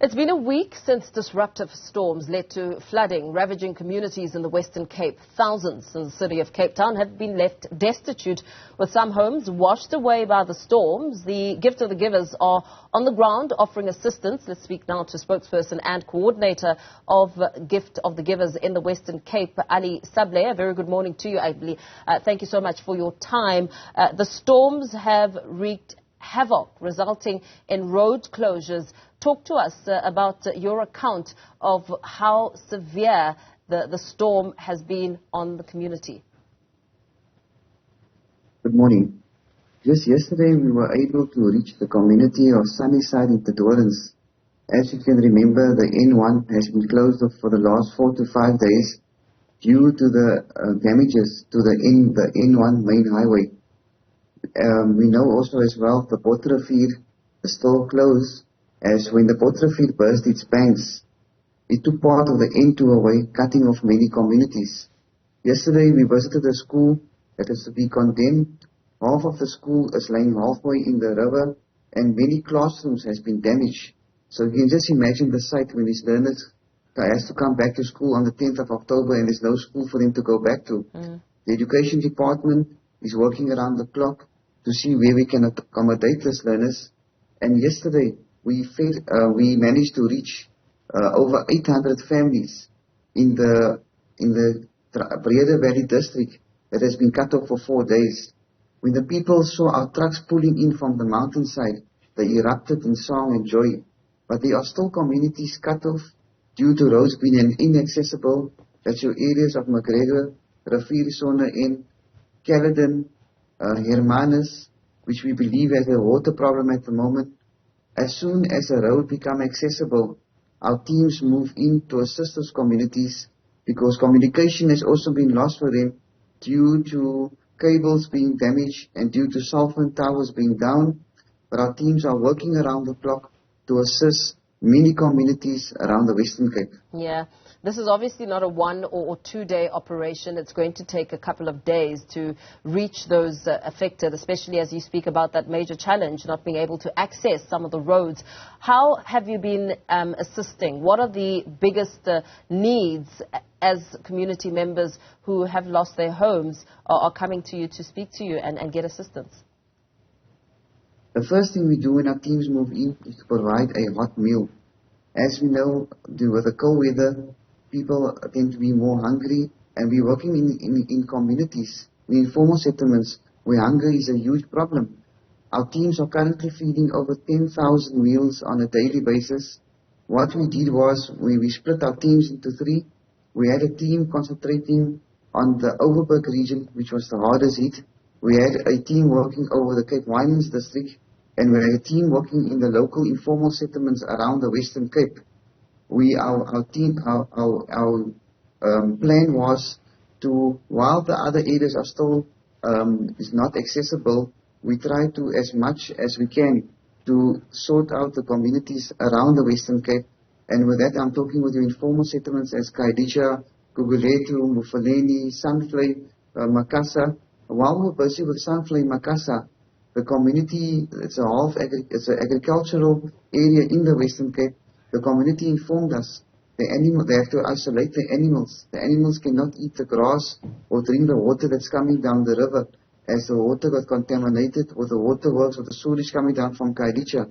It's been a week since disruptive storms led to flooding, ravaging communities in the Western Cape. Thousands in the city of Cape Town have been left destitute, with some homes washed away by the storms. The Gift of the Givers are on the ground offering assistance. Let's speak now to spokesperson and coordinator of Gift of the Givers in the Western Cape, Ali Sablay. A very good morning to you, Ali. Thank you so much for your time. The storms have wreaked havoc, resulting in road closures. Talk to us about your account of how severe the storm has been on the community. Good morning. Just yesterday we were able to reach the community of Sunnyside in Dorens. As you can remember, the N1 has been closed off for the last 4 to 5 days due to the damages to the N1 main highway. We know also as well the Potterfield is still closed, as when the Potterfield burst its banks, it took part of the N2 away, cutting off many communities. Yesterday we visited a school that is to be condemned. Half of the school is lying halfway in the river, and many classrooms has been damaged. So you can just imagine the sight when these learners has to come back to school on the 10th of October and there's no school for them to go back to. The education department is working around the clock to see where we can accommodate these learners. And yesterday we managed to reach over 800 families in the Breede Valley district that has been cut off for 4 days. When the people saw our trucks pulling in from the mountainside, they erupted in song and joy. But there are still communities cut off due to roads being inaccessible. That's your areas of McGregor, Riviersonne en Caledon, Hermanus, which we believe has a water problem at the moment. As soon as a road becomes accessible, our teams move in to assist those communities, because communication has also been lost for them due to cables being damaged and due to cell phone towers being down. But our teams are working around the clock to assist many communities around the Western Cape. Yeah. This is obviously not a 1 or 2 day operation. It's going to take a couple of days to reach those affected, especially as you speak about that major challenge, not being able to access some of the roads. How have you been assisting? What are the biggest needs as community members who have lost their homes are coming to you to speak to you and get assistance? The first thing we do when our teams move in is to provide a hot meal. As we know, with the cold weather, people tend to be more hungry, and we're working in communities, in informal settlements, where hunger is a huge problem. Our teams are currently feeding over 10,000 meals on a daily basis. What we did was, we split our teams into 3. We had a team concentrating on the Overberg region, which was the hardest hit. We had a team working over the Cape Winelands district, and we had a team working in the local informal settlements around the Western Cape. Our plan was to, while the other areas are still is not accessible, we try to, as much as we can, to sort out the communities around the Western Cape. And with that, I'm talking with the informal settlements as Kaidisha, Guguletu, Mufaleni, Sablay, Makassar. While we're busy with Sablay, Makassar, the community, it's an agricultural area in the Western Cape. The community informed us they have to isolate the animals. The animals cannot eat the grass or drink the water that's coming down the river, as the water got contaminated with the waterworks of the sewage coming down from Kaidisha.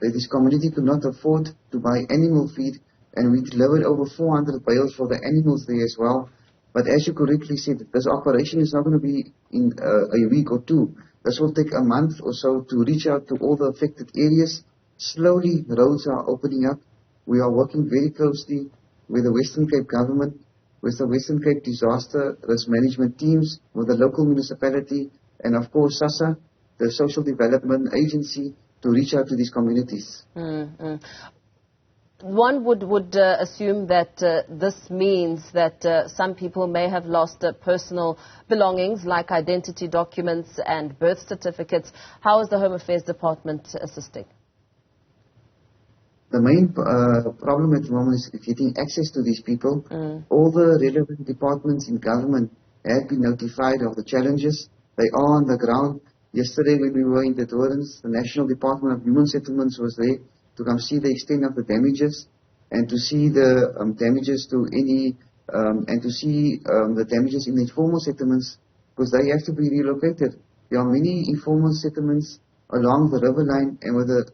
This community could not afford to buy animal feed, and we delivered over 400 bales for the animals there as well. But as you correctly said, this operation is not going to be in a week or 2. This will take a month or so to reach out to all the affected areas. Slowly, roads are opening up. We are working very closely with the Western Cape government, with the Western Cape disaster risk management teams, with the local municipality, and of course SASSA, the social development agency, to reach out to these communities. One would assume that this means that some people may have lost personal belongings like identity documents and birth certificates. How is the Home Affairs Department assisting? The main problem at the moment is getting access to these people. All the relevant departments in government have been notified of the challenges. They are on the ground. Yesterday when we were in the Dorens, the National Department of Human Settlements was there to come see the extent of the damages and to see the damages to any, and to see the damages in the informal settlements, because they have to be relocated. There are many informal settlements along the river line, and with the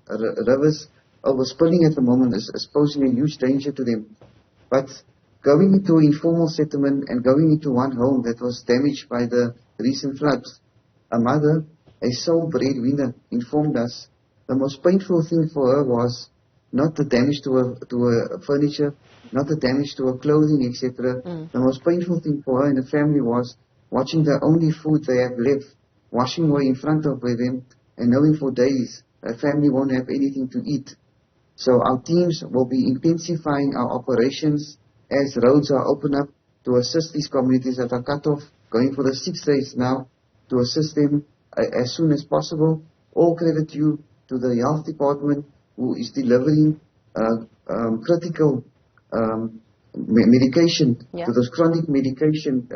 rivers overspilling at the moment is posing a huge danger to them. But going into informal settlement and going into one home that was damaged by the recent floods, a mother, a sole breadwinner, informed us the most painful thing for her was not the damage to her furniture, not the damage to her clothing, etc. The most painful thing for her and the family was watching the only food they have left, washing away in front of them, and knowing for days her family won't have anything to eat. So our teams will be intensifying our operations as roads are opened up to assist these communities that are cut off, going for the 6 days now, to assist them as soon as possible. All credit due to the health department, who is delivering critical medication to those chronic medication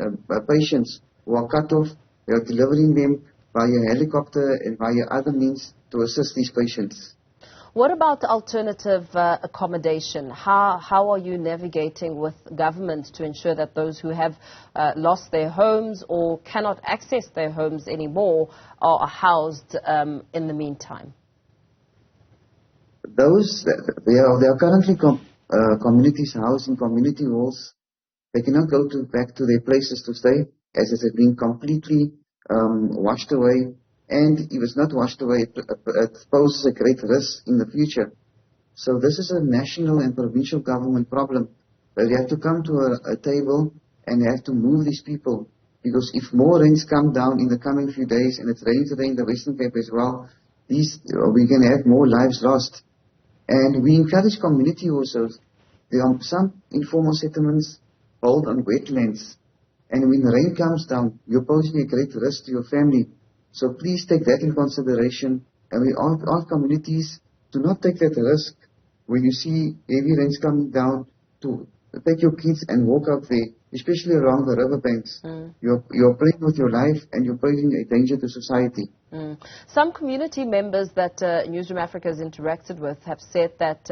patients who are cut off. They are delivering them via helicopter and via other means to assist these patients. What about alternative accommodation? How are you navigating with government to ensure that those who have lost their homes or cannot access their homes anymore are housed in the meantime? They are currently communities housed in community halls. They cannot go back to their places to stay, as it has been completely washed away. And if it's not washed away, it poses a great risk in the future. So this is a national and provincial government problem. That you have to come to a table and you have to move these people. Because if more rains come down in the coming few days, and it's raining today in the Western Cape as well, we can have more lives lost. And we encourage community also. There are some informal settlements built on wetlands. And when the rain comes down, you're posing a great risk to your family. So please take that in consideration. And we ask communities to not take that risk when you see heavy rains coming down, to take your kids and walk out there, especially around the riverbanks. You're playing with your life and you're posing a danger to society. Some community members that Newzroom Afrika has interacted with have said that,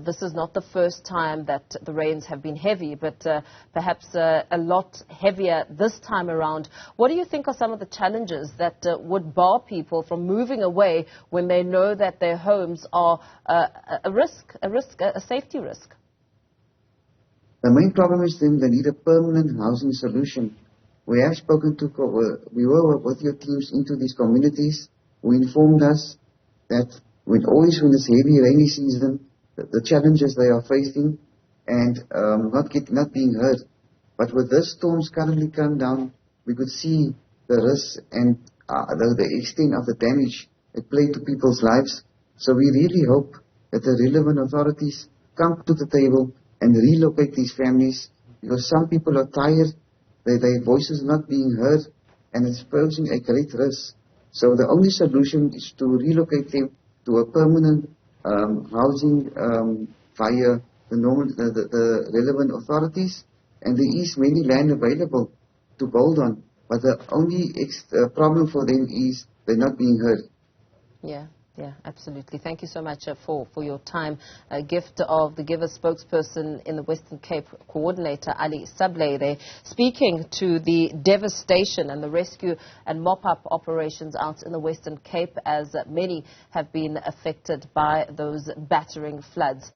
this is not the first time that the rains have been heavy, but perhaps a lot heavier this time around. What do you think are some of the challenges that would bar people from moving away when they know that their homes are a safety risk? The main problem is then they need a permanent housing solution. We have spoken to, we were with your teams into these communities who informed us that when this heavy rainy season, the challenges they are facing and not being heard. But with this storms currently come down, we could see the risks and the extent of the damage it played to people's lives. So we really hope that the relevant authorities come to the table and relocate these families, because some people are tired. Their voices not being heard, and it's posing a great risk. So the only solution is to relocate them to a permanent housing via the relevant authorities. And there is many land available to build on, but the only problem for them is they're not being heard. Yeah, absolutely. Thank you so much for your time. Gift of the Giver spokesperson in the Western Cape, Coordinator Ali Sablay, there speaking to the devastation and the rescue and mop-up operations out in the Western Cape, as many have been affected by those battering floods.